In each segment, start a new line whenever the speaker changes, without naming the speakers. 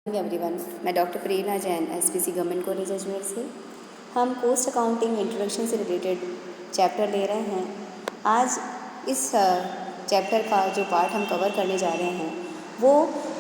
Everyone, मैं doctor Prerna Jain SPC government college Ajmer से। हम कोस्ट अकाउंटिंग इंट्रोडक्शन से रिलेटेड चैप्टर ले रहे हैं। आज इस चैप्टर का जो पार्ट हम कवर करने जा रहे हैं वो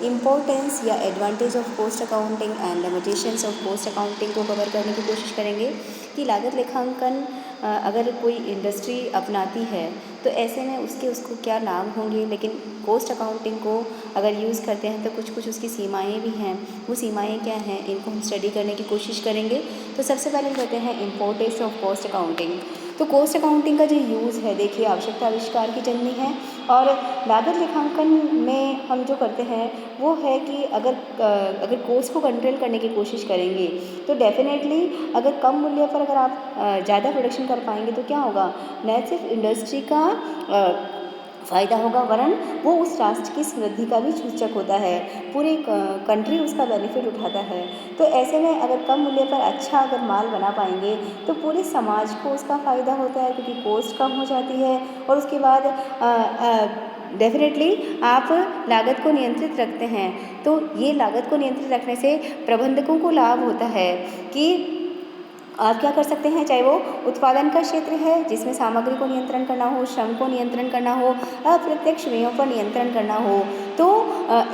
इम्पोर्टेंस या advantage of cost accounting and limitations of cost accounting को कवर करने की कोशिश करेंगे कि लागत लेखांकन अगर कोई इंडस्ट्री अपनाती है तो ऐसे में उसको क्या लाभ होंगे, लेकिन कोस्ट अकाउंटिंग को अगर यूज़ करते हैं तो कुछ उसकी सीमाएं भी हैं। वो सीमाएं क्या हैं, इनको हम स्टडी करने की कोशिश करेंगे। तो सबसे पहले कहते हैं इम्पोर्टेंस ऑफ कोस्ट अकाउंटिंग। तो कोस्ट अकाउंटिंग का जो यूज़ है, देखिए, आवश्यकता आविष्कार की जननी है। और लागत लेखांकन में हम जो करते हैं वो है कि अगर कोस्ट को कंट्रोल करने की कोशिश करेंगे तो डेफिनेटली अगर कम मूल्य पर अगर आप ज़्यादा प्रोडक्शन कर पाएंगे तो क्या होगा, न सिर्फ इंडस्ट्री का फ़ायदा होगा वरन वो उस राष्ट्र की समृद्धि का भी सूचक होता है। पूरी कंट्री उसका बेनिफिट उठाता है। तो ऐसे में अगर कम मूल्य पर अच्छा अगर माल बना पाएंगे तो पूरे समाज को उसका फ़ायदा होता है, क्योंकि कॉस्ट कम हो जाती है। और उसके बाद डेफिनेटली आप लागत को नियंत्रित रखते हैं। तो ये लागत को नियंत्रित रखने से प्रबंधकों को लाभ होता है कि आप क्या कर सकते हैं, चाहे वो उत्पादन का क्षेत्र है जिसमें सामग्री को नियंत्रण करना हो, श्रम को नियंत्रण करना हो, अप्रत्यक्ष व्ययों पर नियंत्रण करना हो। तो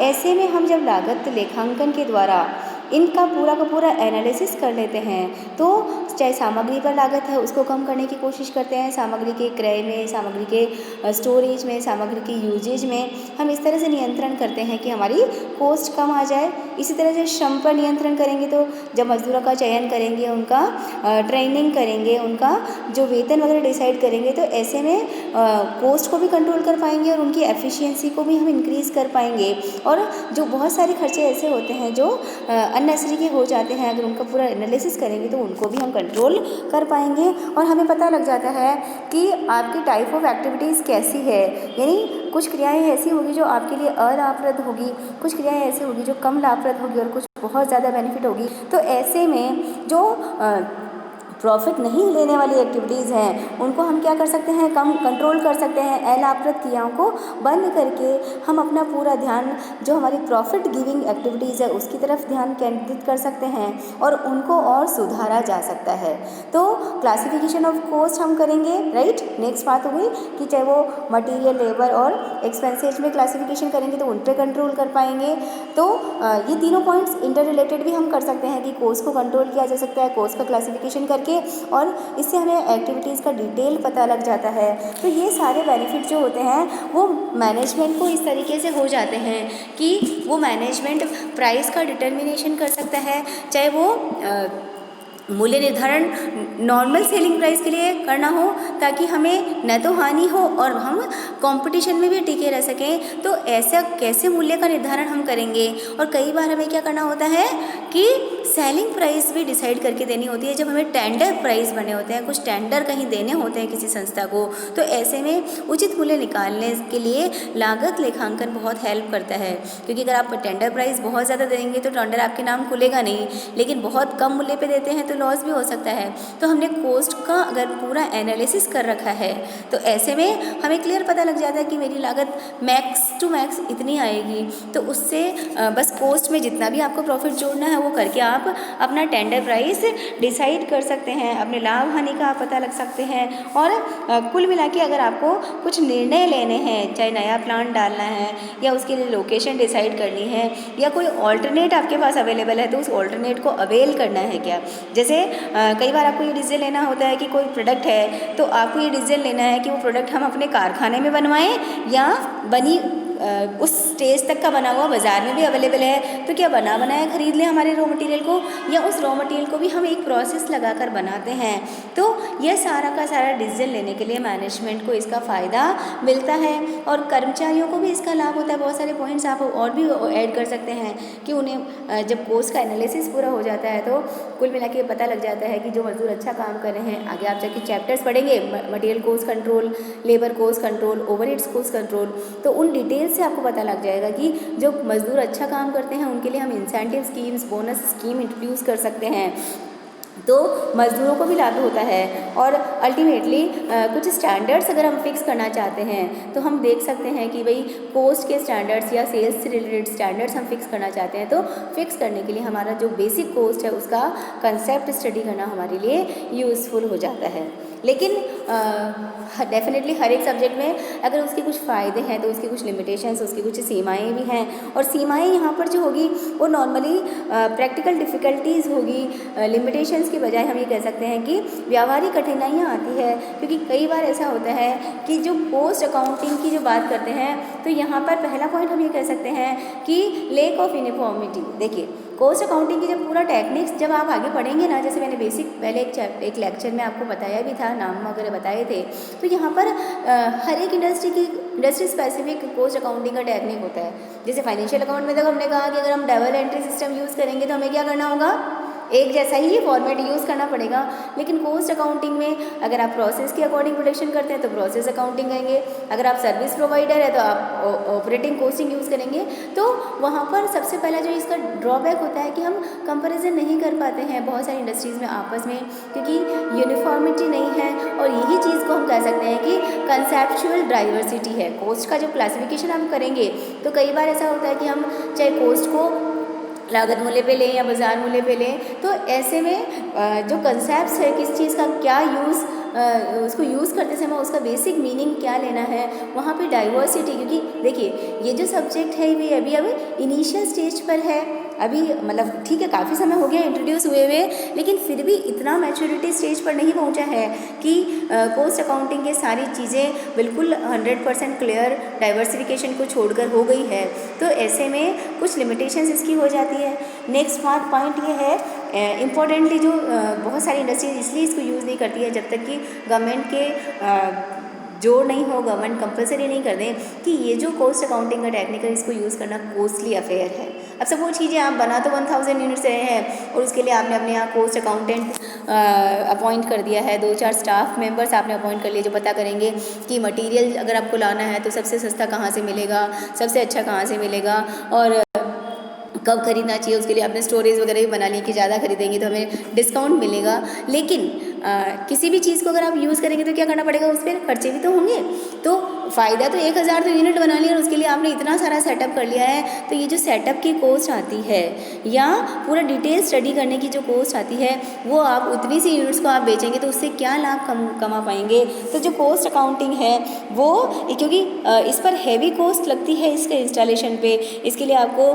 ऐसे में हम जब लागत लेखांकन के द्वारा इनका पूरा का पूरा एनालिसिस कर लेते हैं तो चाहे सामग्री पर लागत है उसको कम करने की कोशिश करते हैं, सामग्री के क्रय में, सामग्री के स्टोरेज में, सामग्री के यूजेज में हम इस तरह से नियंत्रण करते हैं कि हमारी कॉस्ट कम आ जाए। इसी तरह से श्रम पर नियंत्रण करेंगे तो जब मजदूरों का चयन करेंगे, उनका ट्रेनिंग करेंगे, उनका जो वेतन वगैरह डिसाइड करेंगे तो ऐसे में कॉस्ट को भी कंट्रोल कर पाएंगे और उनकी एफिशिएंसी को भी हम इंक्रीज़ कर पाएंगे। और जो बहुत सारे खर्चे ऐसे होते हैं जो अननेसेसरी के हो जाते हैं, अगर उनका पूरा एनालिसिस करेंगे तो उनको भी हम कंट्रोल कर पाएंगे। और हमें पता लग जाता है कि आपकी टाइप ऑफ एक्टिविटीज़ कैसी है, यानी कुछ क्रियाएं ऐसी होगी जो आपके लिए अलाभप्रद होगी, कुछ क्रियाएं ऐसी होगी जो कम लाभप्रद होगी और कुछ बहुत ज़्यादा बेनिफिट होगी। तो ऐसे में जो प्रॉफिट नहीं लेने वाली एक्टिविटीज़ हैं उनको हम क्या कर सकते हैं, कम कंट्रोल कर सकते हैं। अलाभप्रद क्रियाओं को बंद करके हम अपना पूरा ध्यान जो हमारी प्रॉफिट गिविंग एक्टिविटीज़ है उसकी तरफ ध्यान केंद्रित कर सकते हैं और उनको और सुधारा जा सकता है। तो क्लासिफिकेशन ऑफ कॉस्ट हम करेंगे, राइट। नेक्स्ट बात हुई कि चाहे वो मटीरियल, लेबर और एक्सपेंसेज में क्लासिफिकेशन करेंगे तो उन पर कंट्रोल कर पाएंगे। तो ये तीनों पॉइंट्स इंटर रिलेटेड भी हम कर सकते हैं कि कॉस्ट को कंट्रोल किया जा सकता है कॉस्ट का क्लासिफिकेशन करके, और इससे हमें एक्टिविटीज़ का डिटेल पता लग जाता है। तो ये सारे बेनिफिट जो होते हैं वो मैनेजमेंट को इस तरीके से हो जाते हैं कि वो मैनेजमेंट प्राइस का डिटर्मिनेशन कर सकता है, चाहे वो मूल्य निर्धारण नॉर्मल सेलिंग प्राइस के लिए करना हो ताकि हमें न तो हानि हो और हम कंपटीशन में भी टिके रह सकें। तो ऐसा कैसे मूल्य का निर्धारण हम करेंगे, और कई बार हमें क्या करना होता है कि सेलिंग प्राइस भी डिसाइड करके देनी होती है जब हमें टेंडर प्राइस बने होते हैं, कुछ टेंडर कहीं देने होते हैं किसी संस्था को। तो ऐसे में उचित मूल्य निकालने के लिए लागत लेखांकन बहुत हेल्प करता है, क्योंकि अगर आप टेंडर प्राइस बहुत ज़्यादा देंगे तो टेंडर आपके नाम खुलेगा नहीं, लेकिन बहुत कम मूल्य पे देते हैं तो लॉस भी हो सकता है। तो हमने कॉस्ट का अगर पूरा एनालिसिस कर रखा है तो ऐसे में हमें क्लियर पता लग जाता है कि मेरी लागत मैक्स टू मैक्स इतनी आएगी। तो उससे बस कॉस्ट में जितना भी आपको प्रॉफिट जोड़ना है वो करके आप अपना टेंडर प्राइस डिसाइड कर सकते हैं, अपने लाभ हानि का पता लग सकते हैं। और कुल मिला के अगर आपको कुछ निर्णय लेने हैं, चाहे नया प्लांट डालना है या उसके लिए लोकेशन डिसाइड करनी है या कोई ऑल्टरनेट आपके पास अवेलेबल है तो उस ऑल्टरनेट को अवेल करना है क्या। जैसे कई बार आपको ये डिसीजन लेना होता है कि कोई प्रोडक्ट है तो आपको ये डिसीजन लेना है कि वो प्रोडक्ट हम अपने कारखाने में बनवाएं या बनी उस स्टेज तक का बना हुआ बाज़ार में भी अवेलेबल है तो क्या बना बनाया खरीद लें हमारे रॉ मटेरियल को, या उस रॉ मटेरियल को भी हम एक प्रोसेस लगाकर बनाते हैं। तो यह सारा का सारा डिसीजन लेने के लिए मैनेजमेंट को इसका फ़ायदा मिलता है और कर्मचारियों को भी इसका लाभ होता है। बहुत सारे पॉइंट्स आप और भी ऐड कर सकते हैं कि उन्हें जब कॉस्ट का एनालिसिस पूरा हो जाता है तो कुल मिला के पता लग जाता है कि जो मजदूर अच्छा काम कर रहे हैं, आगे आप जाके चैप्टर्स पढ़ेंगे, material cost control, labour cost control, overheads cost control, तो उन डिटेल से आपको पता लग जाएगा कि जो मजदूर अच्छा काम करते हैं उनके लिए हम incentive schemes, bonus scheme introduce कर सकते हैं। तो मज़दूरों को भी लाभ होता है। और अल्टीमेटली कुछ स्टैंडर्ड्स अगर हम फिक्स करना चाहते हैं तो हम देख सकते हैं कि भाई कोस्ट के स्टैंडर्ड्स या सेल्स से रिलेटेड स्टैंडर्ड्स हम फिक्स करना चाहते हैं, तो फिक्स करने के लिए हमारा जो बेसिक कोस्ट है उसका कंसेप्ट स्टडी करना हमारे लिए यूज़फुल हो जाता है। लेकिन डेफिनेटली हर एक सब्जेक्ट में अगर उसके कुछ फ़ायदे हैं तो उसकी कुछ लिमिटेशंस, उसकी कुछ सीमाएं भी हैं। और सीमाएं यहाँ पर जो होगी वो नॉर्मली प्रैक्टिकल डिफ़िकल्टीज़ होगी, लिमिटेशंस की बजाय हम ये कह सकते हैं कि व्यावहारिक कठिनाइयाँ आती है। क्योंकि कई बार ऐसा होता है कि जो पोस्ट अकाउंटिंग की जो बात करते हैं तो यहाँ पर पहला पॉइंट हम ये कह सकते हैं कि लेक ऑफ यूनिफॉर्मिटी। देखिए कोस्ट अकाउंटिंग की जब पूरा टेक्निक्स जब आप आगे पढ़ेंगे ना, जैसे मैंने बेसिक पहले एक लेक्चर में आपको बताया भी था, नाम वगैरह बताए थे, तो यहाँ पर हर एक इंडस्ट्री स्पेसिफिक कोस्ट अकाउंटिंग का टेक्निक होता है। जैसे फाइनेंशियल अकाउंट में तो हमने कहा कि अगर हम डबल एंट्री सिस्टम यूज़ करेंगे तो हमें क्या करना होगा, एक जैसा ही फॉर्मेट यूज़ करना पड़ेगा। लेकिन कोस्ट अकाउंटिंग में अगर आप प्रोसेस के अकॉर्डिंग प्रोडक्शन करते हैं तो प्रोसेस अकाउंटिंग करेंगे, अगर आप सर्विस प्रोवाइडर है तो आप ऑपरेटिंग कोस्टिंग यूज़ करेंगे। तो वहाँ पर सबसे पहला जो इसका ड्रॉबैक होता है कि हम कंपैरिजन नहीं कर पाते हैं बहुत सारी इंडस्ट्रीज़ में आपस में, क्योंकि यूनिफॉर्मिटी नहीं है। और यही चीज़ को हम कह सकते हैं कि कंसेप्चुअल डाइवर्सिटी है। कोस्ट का जो क्लासिफिकेशन हम करेंगे तो कई बार ऐसा होता है कि हम चाहे कोस्ट को लागत मूल्य पे लें या बाज़ार मूल्य पे लें, तो ऐसे में जो कंसेप्ट्स है किस चीज़ का क्या यूज़, उसको यूज़ करते समय उसका बेसिक मीनिंग क्या लेना है, वहाँ पे डाइवर्सिटी। क्योंकि देखिए ये जो सब्जेक्ट है ये अभी इनिशियल स्टेज पर है, अभी मतलब ठीक है काफ़ी समय हो गया इंट्रोड्यूस हुए हुए, लेकिन फिर भी इतना मैच्योरिटी स्टेज पर नहीं पहुंचा है कि कोस्ट अकाउंटिंग के सारी चीज़ें बिल्कुल 100% क्लियर डाइवर्सिफिकेशन को छोड़कर हो गई है। तो ऐसे में कुछ लिमिटेशंस इसकी हो जाती है। नेक्स्ट पॉइंट ये है इम्पोर्टेंटली जो बहुत सारी इंडस्ट्रीज इसलिए इसको यूज़ नहीं करती है जब तक कि गवर्नमेंट के जोर नहीं हो, गवर्नमेंट कंपलसरी नहीं कर दें कि ये जो कोस्ट अकाउंटिंग का टेक्निक है इसको यूज़ करना कॉस्टली अफेयर है। अब सपोज कीजिए आप बना तो 1000 यूनिट से रहे हैं और उसके लिए आपने अपने यहाँ कोस्ट अकाउंटेंट अपॉइंट कर दिया है, 2-4 स्टाफ मेंबर्स आपने अपॉइंट कर लिए जो पता करेंगे कि मटेरियल अगर आपको लाना है तो सबसे सस्ता कहाँ से मिलेगा, सबसे अच्छा कहाँ से मिलेगा और कब खरीदना चाहिए। उसके लिए आपने स्टोरेज वगैरह भी बना ली कि ज़्यादा खरीदेंगे तो हमें डिस्काउंट मिलेगा। लेकिन किसी भी चीज़ को अगर आप यूज़ करेंगे तो क्या करना पड़ेगा, उस पर खर्चे भी तो होंगे। तो फ़ायदा तो 1000 तो यूनिट बना लिया और उसके लिए आपने इतना सारा सेटअप कर लिया है, तो ये जो सेटअप की कॉस्ट आती है या पूरा डिटेल स्टडी करने की जो कॉस्ट आती है वो आप उतनी सी यूनिट्स को आप बेचेंगे तो उससे क्या लाभ कमा पाएंगे। तो जो कॉस्ट अकाउंटिंग है वो क्योंकि इस पर हैवी कॉस्ट लगती है इसके इंस्टॉलेशन पे, इसके लिए आपको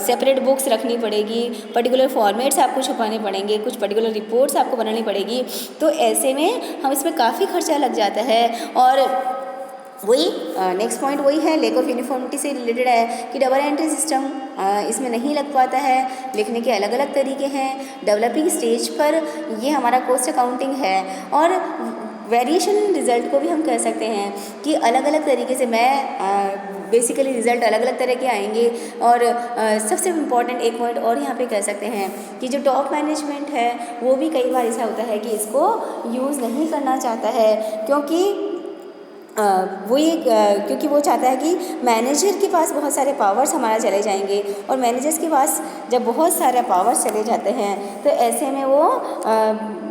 सेपरेट बुक्स रखनी पड़ेगी, पर्टिकुलर फॉर्मेट्स आपको छुपाने पड़ेंगे, कुछ पर्टिकुलर रिपोर्ट्स आपको बनानी पड़ेगी। तो ऐसे में हम इसमें काफ़ी खर्चा लग जाता है। और वही नेक्स्ट पॉइंट वही है, लेक ऑफ यूनिफॉर्मिटी से रिलेटेड है कि डबल एंट्री सिस्टम इसमें नहीं लग पाता है। लिखने के अलग अलग तरीके हैं, डेवलपिंग स्टेज पर ये हमारा कॉस्ट अकाउंटिंग है। और वेरिएशन रिज़ल्ट को भी हम कह सकते हैं कि अलग अलग तरीके से बेसिकली रिज़ल्ट अलग अलग तरह के आएंगे। और सबसे इम्पॉर्टेंट एक पॉइंट और यहाँ पे कह सकते हैं कि जो टॉप मैनेजमेंट है वो भी कई बार ऐसा होता है कि इसको यूज़ नहीं करना चाहता है, क्योंकि क्योंकि वो चाहता है कि मैनेजर के पास बहुत सारे पावर्स हमारा चले जाएंगे। और मैनेजर्स के पास जब बहुत सारे पावर्स चले जाते हैं तो ऐसे में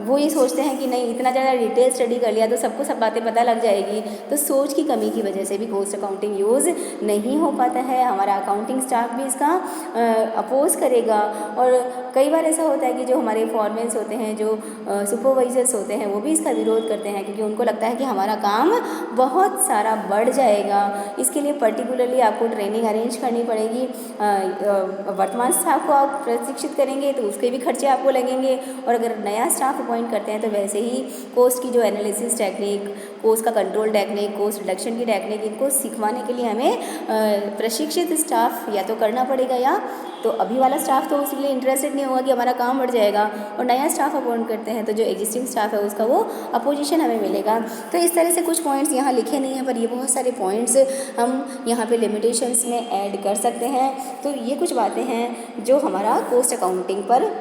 वो ये सोचते हैं कि नहीं इतना ज़्यादा डिटेल स्टडी कर लिया तो सबको सब बातें पता लग जाएगी। तो सोच की कमी की वजह से भी कॉस्ट अकाउंटिंग यूज़ नहीं हो पाता है। हमारा अकाउंटिंग स्टाफ भी इसका अपोज करेगा। और कई बार ऐसा होता है कि जो हमारे फॉरमेन्स होते हैं, जो सुपरवाइजर्स होते हैं, वो भी इसका विरोध करते हैं क्योंकि उनको लगता है कि हमारा काम बहुत सारा बढ़ जाएगा। इसके लिए पर्टिकुलरली आपको ट्रेनिंग अरेंज करनी पड़ेगी। वर्तमान स्टाफ को आप प्रशिक्षित करेंगे तो उसके भी खर्चे आपको लगेंगे। और अगर नया स्टाफ अपॉइंट करते हैं तो वैसे ही कोस्ट की जो एनालिसिस टेक्निक, कोस्ट का कंट्रोल टेक्निक, कोस्ट रिडक्शन की टेक्निक, इनको सिखवाने के लिए हमें प्रशिक्षित स्टाफ या तो करना पड़ेगा, या तो अभी वाला स्टाफ तो उसके लिए इंटरेस्टेड नहीं होगा कि हमारा काम बढ़ जाएगा। और नया स्टाफ अपॉइंट करते हैं तो जो एग्जिस्टिंग स्टाफ है उसका वो अपोजिशन हमें मिलेगा। तो इस तरह से कुछ पॉइंट्स यहाँ लिखे नहीं हैं पर ये बहुत सारे पॉइंट्स हम यहाँ पे लिमिटेशंस में ऐड कर सकते हैं। तो ये कुछ बातें हैं जो हमारा कॉस्ट अकाउंटिंग पर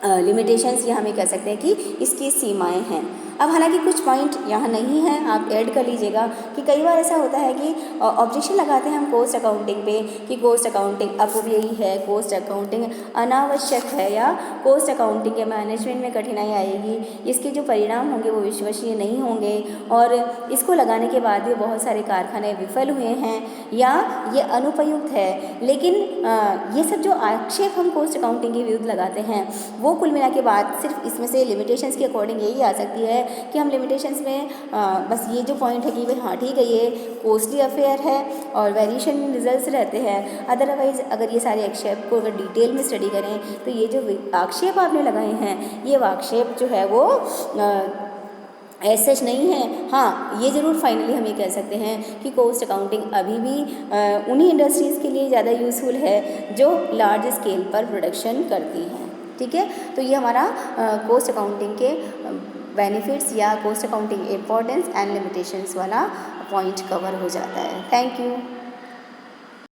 लिमिटेशंस या हमें कह सकते हैं कि इसकी सीमाएं हैं। अब हालांकि कुछ पॉइंट यहाँ नहीं है, आप ऐड कर लीजिएगा कि कई बार ऐसा होता है कि ऑब्जेक्शन लगाते हैं हम कॉस्ट अकाउंटिंग पे कि कॉस्ट अकाउंटिंग अपव्ययी है, कॉस्ट अकाउंटिंग अनावश्यक है, या कॉस्ट अकाउंटिंग के मैनेजमेंट में कठिनाई आएगी, इसके जो परिणाम होंगे वो विश्वसनीय नहीं होंगे और इसको लगाने के बाद भी बहुत सारे कारखाने विफल हुए हैं या ये अनुपयुक्त है। लेकिन ये सब जो आक्षेप हम कॉस्ट अकाउंटिंग के विरुद्ध लगाते हैं वो कुल मिला के बाद सिर्फ इसमें से लिमिटेशंस के अकॉर्डिंग यही आ सकती है कि हम लिमिटेशंस में बस ये जो पॉइंट है कि भाई हाँ ठीक है ये कॉस्टली अफेयर है और वेरिएशन रिजल्ट्स रहते हैं। अदरवाइज़ अगर ये सारे आक्षेप को अगर डिटेल में स्टडी करें तो ये जो आक्षेप आपने लगाए हैं ये आक्षेप जो है वो सच नहीं है। हाँ, ये ज़रूर फाइनली हम ये कह सकते हैं कि कॉस्ट अकाउंटिंग अभी भी उन्हीं इंडस्ट्रीज़ के लिए ज़्यादा यूज़फुल है जो लार्ज स्केल पर प्रोडक्शन करती हैं। ठीक है, तो ये हमारा कॉस्ट अकाउंटिंग के बेनिफिट्स या cost accounting importance and limitations वाला पॉइंट कवर हो जाता है। Thank you.